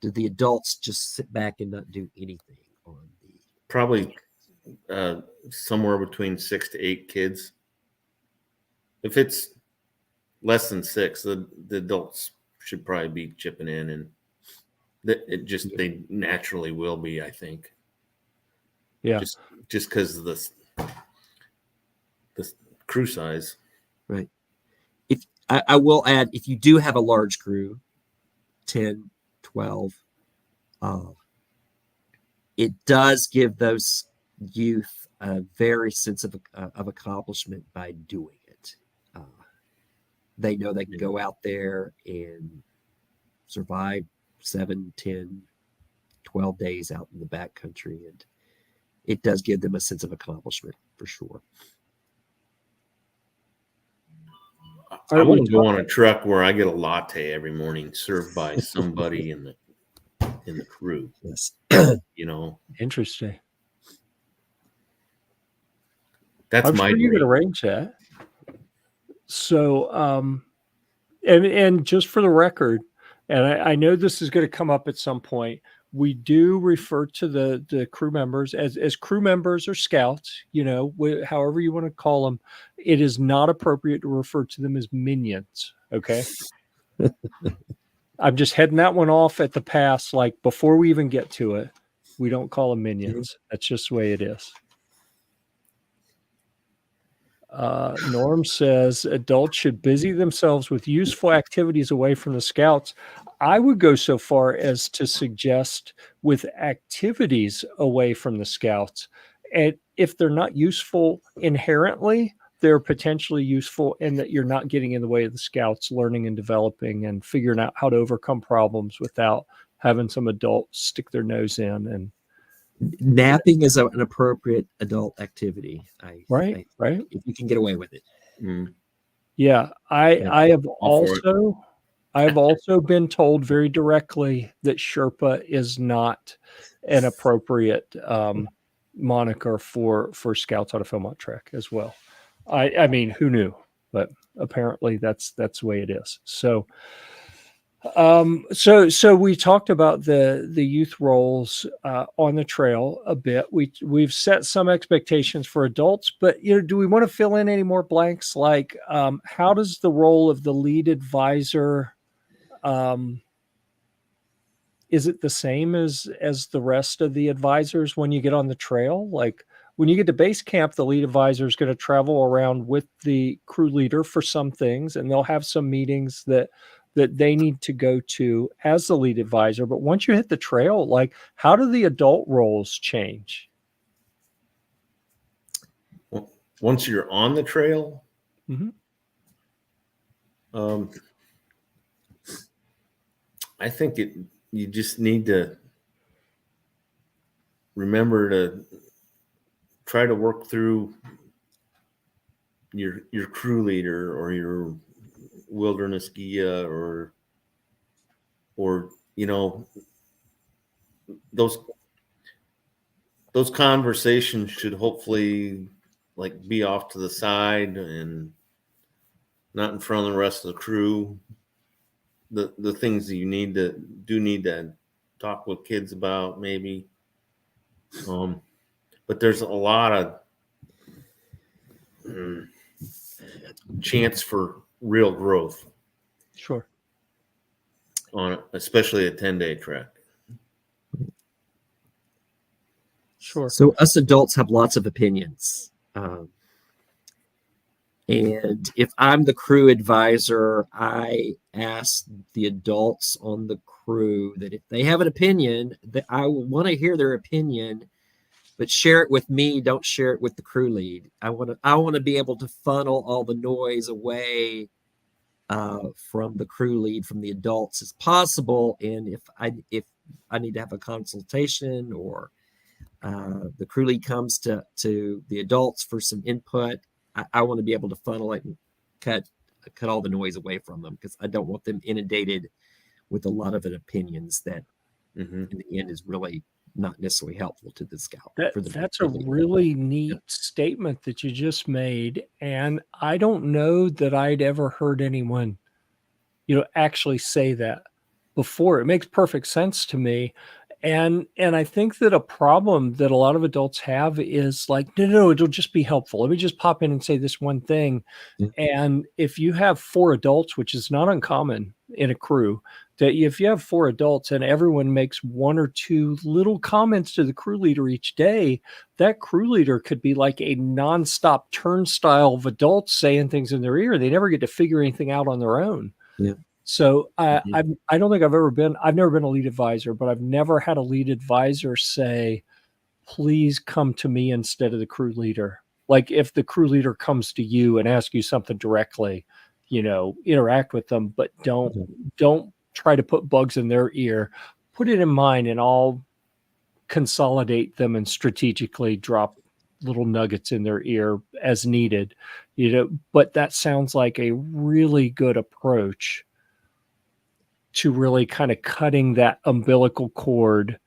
do the adults just sit back and not do anything on the probably somewhere between 6 to 8 kids. If it's less than 6, the adults should probably be chipping in, and they naturally will be, I think. Yeah. Just because of the crew size. Right. If I will add, if you do have a large crew, 10, 12, it does give those youth a very sense of accomplishment by doing it. They know they can go out there and survive 7, 10, 12 days out in the backcountry, and it does give them a sense of accomplishment for sure. I want to go on a truck where I get a latte every morning served by somebody in the crew. Yes. You know, Interesting. that's I'm my sure you dream. could arrange that. So, and just for the record, and I know this is going to come up at some point, we do refer to the crew members as crew members or scouts, you know, however you want to call them. It is not appropriate to refer to them as minions. Okay. I'm just heading that one off at the pass. Like before we even get to it, we don't call them minions. That's just the way it is. Norm says adults should busy themselves with useful activities away from the scouts. I would go so far as to suggest with activities away from the scouts. And if they're not useful inherently, they're potentially useful in that you're not getting in the way of the scouts learning and developing and figuring out how to overcome problems without having some adult stick their nose in. And napping is an appropriate adult activity. Right. If you can get away with it. Mm. Yeah, I have also I've also been told very directly that Sherpa is not an appropriate moniker for scouts on a Philmont trek as well. I mean, who knew? But apparently that's the way it is. So so we talked about the youth roles on the trail a bit. We've set some expectations for adults, but do we want to fill in any more blanks? Like, how does the role of the lead advisor, is it the same as the rest of the advisors when you get on the trail? Like, when you get to base camp, the lead advisor is going to travel around with the crew leader for some things, and they'll have some meetings that they need to go to as the lead advisor. But once you hit the trail, like, how do the adult roles change? Well, once you're on the trail, I think you just need to remember to try to work through your crew leader or your wilderness guia or those conversations should hopefully like be off to the side and not in front of the rest of the crew. The things that you need to talk with kids about, maybe. But there's a lot of chance for real growth. Sure. On especially a 10-day trek. Sure. So us adults have lots of opinions. And if I'm the crew advisor, I ask the adults on the crew that if they have an opinion, that I want to hear their opinion, but share it with me. Don't share it with the crew lead. I want to be able to funnel all the noise away from the crew lead, from the adults as possible. And if I need to have a consultation or the crew lead comes to the adults for some input, I want to be able to funnel it and cut all the noise away from them, because I don't want them inundated with a lot of opinions that in the end is really not necessarily helpful to the scout. That's a really neat statement that you just made. And I don't know that I'd ever heard anyone, actually say that before. It makes perfect sense to me. And I think that a problem that a lot of adults have is like, no, it'll just be helpful. Let me just pop in and say this one thing. Yeah. And if you have 4 adults, which is not uncommon in a crew, that if you have 4 adults and everyone makes 1 or 2 little comments to the crew leader each day, that crew leader could be like a nonstop turnstile of adults saying things in their ear. They never get to figure anything out on their own. Yeah. So I don't think I've never been a lead advisor, but I've never had a lead advisor say, please come to me instead of the crew leader. Like, if the crew leader comes to you and asks you something directly, interact with them, but don't try to put bugs in their ear. Put it in mine, and I'll consolidate them and strategically drop little nuggets in their ear as needed. But that sounds like a really good approach to really kind of cutting that umbilical cord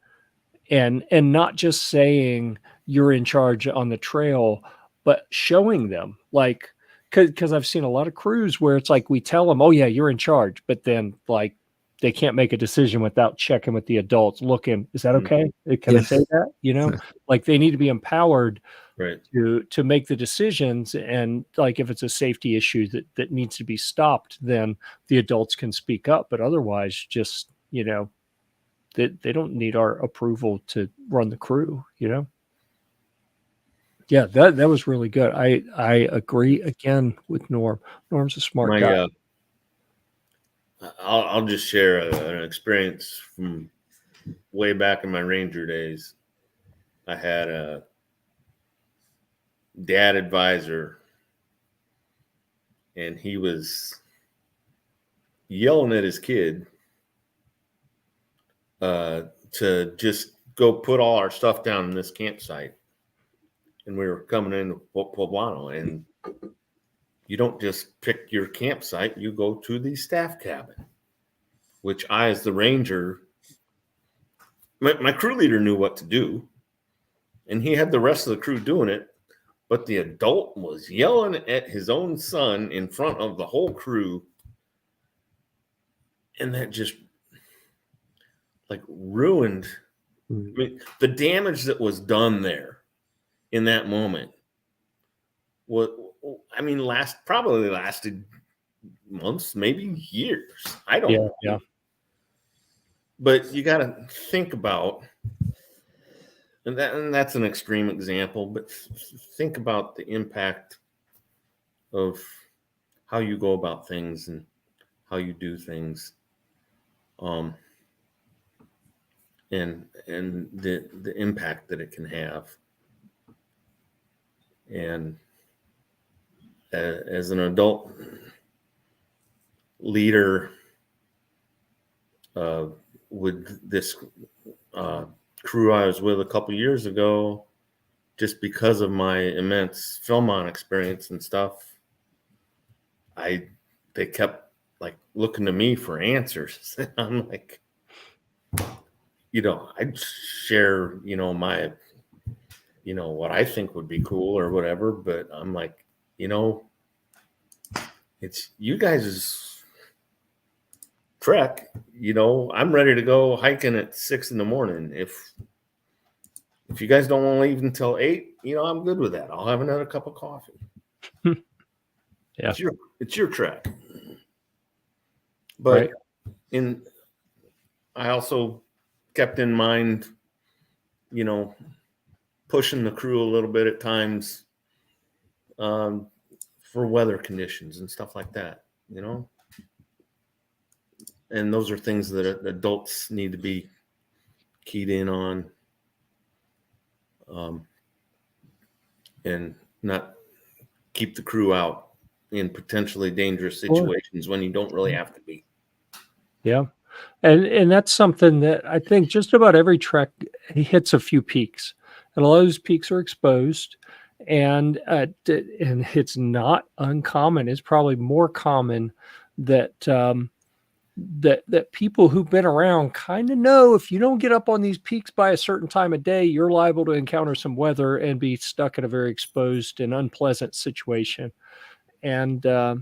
and not just saying you're in charge on the trail, but showing them, like, because I've seen a lot of crews where it's like we tell them, oh yeah, you're in charge, but then like they can't make a decision without checking with the adults, looking, is that okay? Can I say that? Like, they need to be empowered Right. to make the decisions. And like, if it's a safety issue that needs to be stopped, then the adults can speak up. But otherwise, just, they don't need our approval to run the crew, Yeah, that was really good. I agree again with Norm. Norm's a smart guy. I'll just share an experience from way back in my ranger days. I had a dad advisor, and he was yelling at his kid to just go put all our stuff down in this campsite. And we were coming into Poblano, and you don't just pick your campsite, you go to the staff cabin. which I, as the ranger, my crew leader knew what to do, and he had the rest of the crew doing it, but the adult was yelling at his own son in front of the whole crew, and that just like ruined the damage that was done there in that moment. Probably lasted months, maybe years. I don't know. Yeah. But you got to think about, and that's an extreme example, but think about the impact of how you go about things and how you do things, and the impact that it can have. And as an adult leader, with this crew I was with a couple years ago, just because of my immense Philmont experience and stuff, they kept like looking to me for answers. I'm like, I'd share, my, what I think would be cool or whatever, but I'm like, it's you guys' trek. I'm ready to go hiking at 6 a.m. If you guys don't want to leave until 8, I'm good with that. I'll have another cup of coffee. Yeah, it's your trek. But right. I also kept in mind, pushing the crew a little bit at times, for weather conditions and stuff like that, and those are things that adults need to be keyed in on, and not keep the crew out in potentially dangerous situations when you don't really have to be. Yeah. And that's something that I think just about every trek hits a few peaks, and a lot of those peaks are exposed, and it's not uncommon. It's probably more common that that people who've been around kind of know if you don't get up on these peaks by a certain time of day, you're liable to encounter some weather and be stuck in a very exposed and unpleasant situation. And I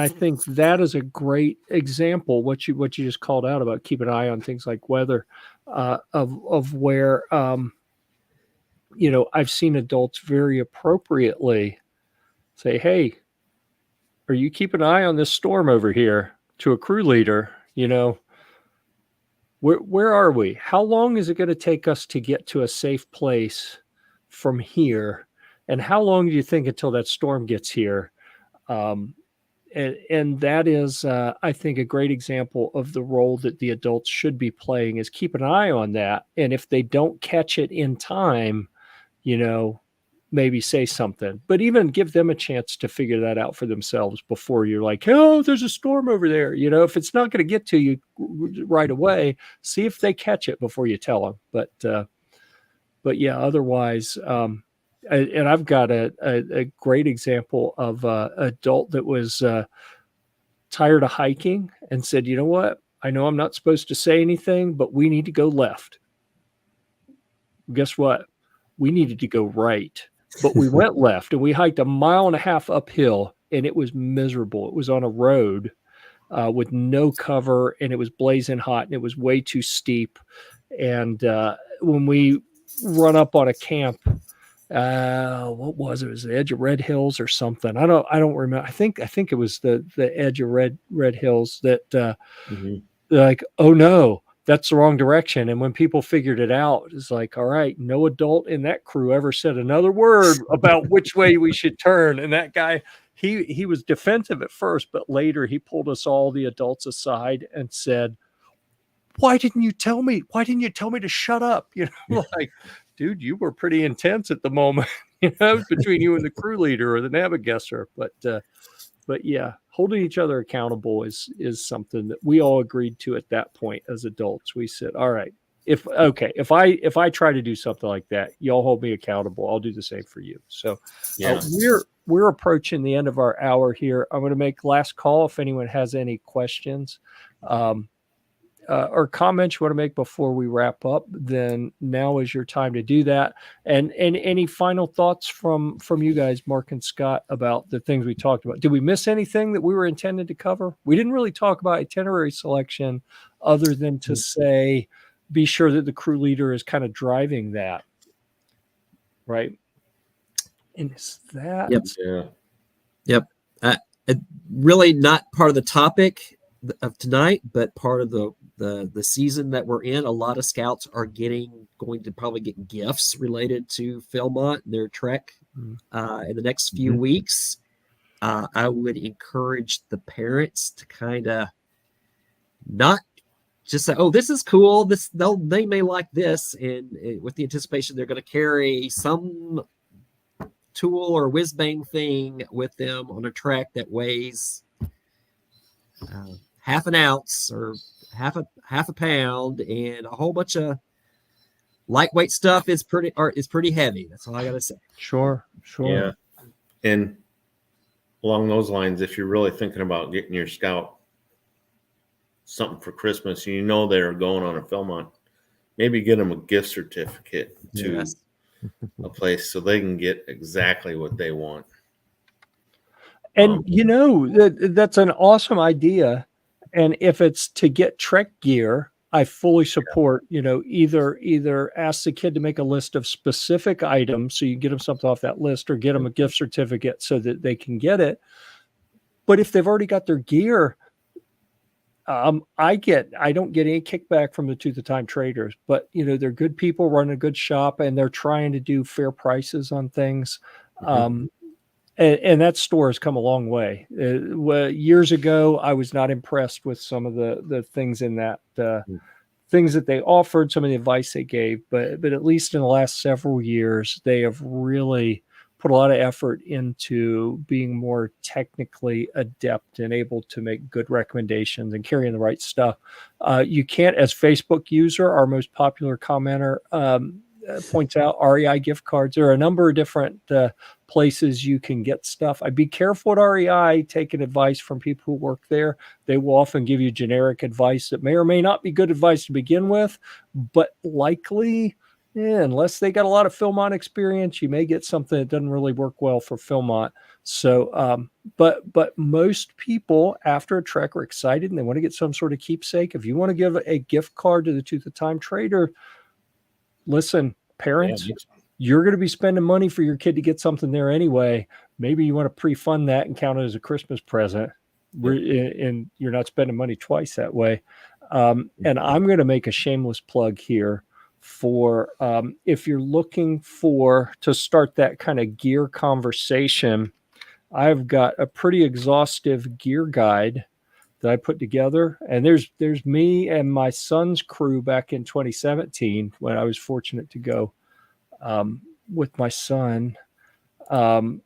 think that is a great example, what you just called out about keep an eye on things like weather, of where I've seen adults very appropriately say, "Hey, are you keep an eye on this storm over here?" To a crew leader, where are we? How long is it going to take us to get to a safe place from here? And how long do you think until that storm gets here? And that is, I think, a great example of the role that the adults should be playing, is keep an eye on that. And if they don't catch it in time, maybe say something, but even give them a chance to figure that out for themselves before you're like, "Oh, there's a storm over there." If it's not going to get to you right away, see if they catch it before you tell them. But yeah, otherwise, and I've got a great example of an adult that was tired of hiking and said, "You know what? I know I'm not supposed to say anything, but we need to go left." Guess what? We needed to go right, but we went left, and we hiked 1.5 miles uphill, and it was miserable. It was on a road with no cover, and it was blazing hot, and it was way too steep. And when we run up on a camp, what was it? It was the edge of Red Hills or something. I don't remember. I think it was the edge of Red Hills that they're like, "Oh no, that's the wrong direction." And when people figured it out, it's like, all right, no adult in that crew ever said another word about which way we should turn. And that guy, he was defensive at first, but later he pulled us all, the adults, aside and said, "Why didn't you tell me? Why didn't you tell me to shut up?" Like, dude, you were pretty intense at the moment, between you and the crew leader or the navigator. But yeah, holding each other accountable is something that we all agreed to at that point as adults. We said, all right, if I try to do something like that, y'all hold me accountable. I'll do the same for you. So Yeah. we're approaching the end of our hour here. I'm going to make last call if anyone has any questions. or comments you want to make before we wrap up, then now is your time to do that. And any final thoughts from you guys, Mark and Scott, about the things we talked about? Did we miss anything that we were intended to cover? We didn't really talk about itinerary selection other than to say, be sure that the crew leader is kind of driving that. Right. And is that? Yep. Yeah. Yep. Really not part of the topic of tonight, but part of the season that we're in. A lot of scouts are going to probably get gifts related to Philmont and their trek in the next few weeks. I would encourage the parents to kind of not just say, "Oh, this is cool. They may like this," and with the anticipation they're going to carry some tool or whiz bang thing with them on a trek that weighs half an ounce or half a pound, and a whole bunch of lightweight stuff is pretty heavy. That's all I gotta say. Sure. Yeah. And along those lines, if you're really thinking about getting your scout something for Christmas, they're going on a Philmont, maybe get them a gift certificate to a place so they can get exactly what they want. And that's an awesome idea. And if it's to get trek gear, I fully support, either ask the kid to make a list of specific items so you get them something off that list, or get them a gift certificate so that they can get it. But if they've already got their gear, I don't get any kickback from the To the Time traders, but they're good people running a good shop, and they're trying to do fair prices on things. And that store has come a long way. Years ago, I was not impressed with some of the things in that things that they offered, some of the advice they gave. But at least in the last several years, they have really put a lot of effort into being more technically adept and able to make good recommendations and carrying the right stuff. You can't, as Facebook user, our most popular commenter points out, REI gift cards. There are a number of different places you can get stuff. I'd be careful at REI taking advice from people who work there. They will often give you generic advice that may or may not be good advice to begin with, but likely, unless they got a lot of Philmont experience, you may get something that doesn't really work well for Philmont. So, but most people after a trek are excited and they want to get some sort of keepsake. If you want to give a gift card to the To the Time trader, listen, parents, you're going to be spending money for your kid to get something there anyway. Maybe you want to pre-fund that and count it as a Christmas present. And you're not spending money twice that way. And I'm going to make a shameless plug here for if you're looking to start that kind of gear conversation. I've got a pretty exhaustive gear guide that I put together, and there's me and my son's crew back in 2017 when I was fortunate to go with my son, and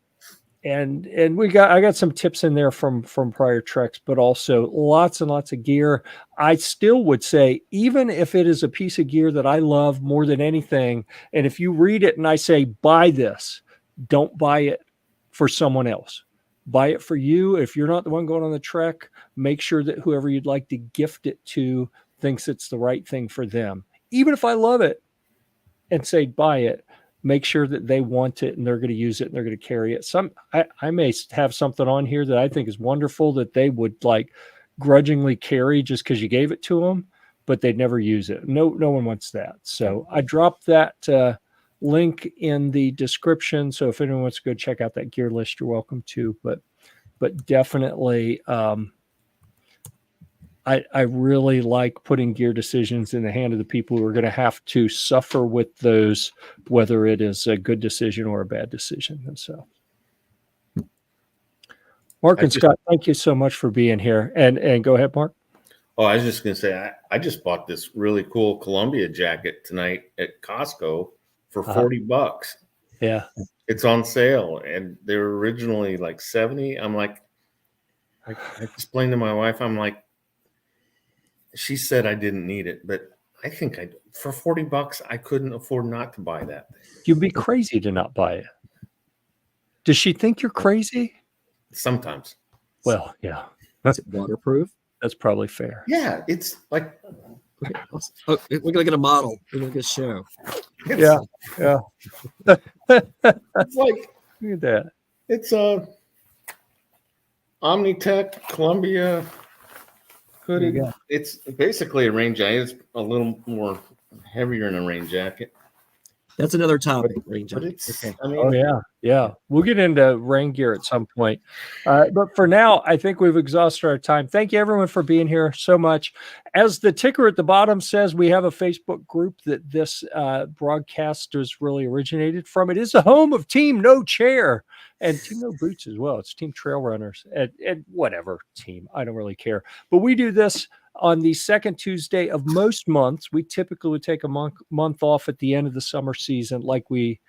I got some tips in there from prior treks, but also lots and lots of gear. I still would say, even if it is a piece of gear that I love more than anything, and if you read it and I say buy this, don't buy it for someone else. Buy it for you. If you're not the one going on the trek, make sure that whoever you'd like to gift it to thinks it's the right thing for them. Even if I love it and say buy it, make sure that they want it and they're going to use it and they're going to carry it. I may have something on here that I think is wonderful that they would like grudgingly carry just because you gave it to them, but they'd never use it. No one wants that. So I dropped that link in the description. So if anyone wants to go check out that gear list, you're welcome to. But definitely, I really like putting gear decisions in the hand of the people who are going to have to suffer with those, whether it is a good decision or a bad decision themselves. Mark and Scott, thank you so much for being here. And go ahead, Mark. Oh, I was just going to say, I just bought this really cool Columbia jacket tonight at Costco for $40. Yeah. It's on sale, and they were originally like 70. I'm like, I explained to my wife, I'm like, she said I didn't need it, but I think for $40, I couldn't afford not to buy that. You'd be crazy to not buy it. Does she think you're crazy? Sometimes. Well, yeah. Is it waterproof? That's probably fair. Yeah, it's like Okay. Awesome. Oh, we're gonna get a model. We're gonna get a show. it's, Yeah. Yeah. it's like Look at that. it's a Omnitech Columbia hooded. There you go. It's basically a rain jacket. It's a little more heavier than a rain jacket. That's another topic. Rain But jacket. it's, Okay. I mean, Oh yeah, yeah. We'll get into rain gear at some point. But for now, I think we've exhausted our time. Thank you everyone for being here so much. As the ticker at the bottom says, we have a Facebook group that this broadcast is really originated from. It is the home of Team No Chair and Team No Boots as well. It's Team Trail Runners and whatever team. I don't really care. But we do this on the second Tuesday of most months. We typically would take a month off at the end of the summer season, like we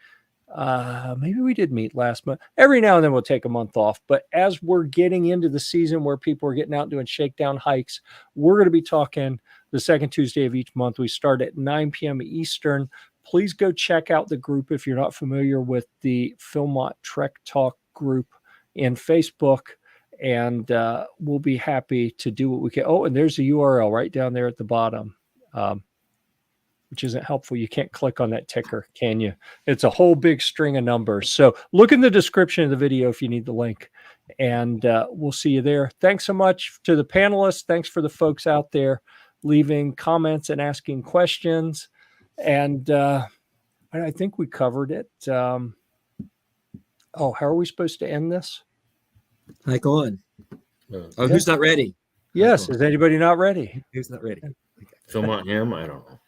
maybe we did meet last month. Every now and then we'll take a month off, but as we're getting into the season where people are getting out doing shakedown hikes, we're going to be talking the second Tuesday of each month. We start at 9 p.m. Eastern. Please go check out the group if you're not familiar with the Philmont Trek Talk group in Facebook. And we'll be happy to do what we can. Oh, and there's a URL right down there at the bottom, which isn't helpful. You can't click on that ticker, can you? It's a whole big string of numbers. So look in the description of the video if you need the link, and we'll see you there. Thanks so much to the panelists. Thanks for the folks out there leaving comments and asking questions. And I think we covered it. How are we supposed to end this? Hike on. Oh, who's not ready? Yes. Is anybody not ready? Who's not ready? Philmont Ham, I don't know.